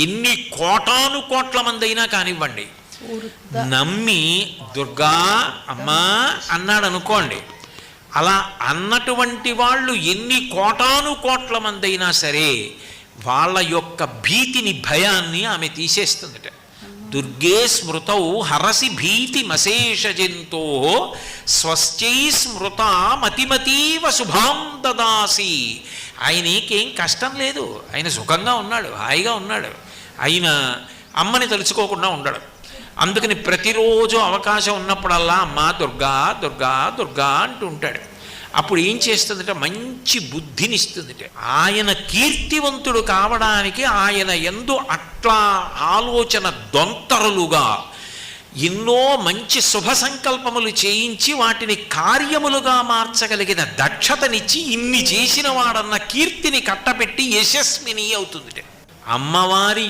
ఎన్ని కోటాను కోట్ల మంది అయినా కానివ్వండి, నమ్మి దుర్గా అమ్మా అన్నాడు అనుకోండి, అలా అన్నటువంటి వాళ్ళు ఎన్ని కోటాను కోట్ల మంది అయినా సరే వాళ్ళ యొక్క భీతిని, భయాన్ని ఆమె తీసేస్తుందట. దుర్గే స్మృతౌ హరసి భీతి మశేష జంతో స్వస్థై స్మృత మతిమతీవ శుభాం దదాసి. ఆయనకేం కష్టం లేదు, ఆయన సుఖంగా ఉన్నాడు, హాయిగా ఉన్నాడు. ఆయన అమ్మని తలుచుకోకుండా ఉండడు. అందుకని ప్రతిరోజు అవకాశం ఉన్నప్పుడల్లా అమ్మ దుర్గా దుర్గా దుర్గా అంటూ ఉంటాడు. అప్పుడు ఏం చేస్తుందంటే మంచి బుద్ధినిస్తుందిట. ఆయన కీర్తివంతుడు కావడానికి ఆయన యందు అట్లా ఆలోచన దొంతరులుగా ఎన్నో మంచి శుభ సంకల్పములు చేయించి వాటిని కార్యములుగా మార్చగలిగిన దక్షతనిచ్చి ఇన్ని చేసిన వాడన్న కీర్తిని కట్టబెట్టి యశస్విని అవుతుందిట. అమ్మవారి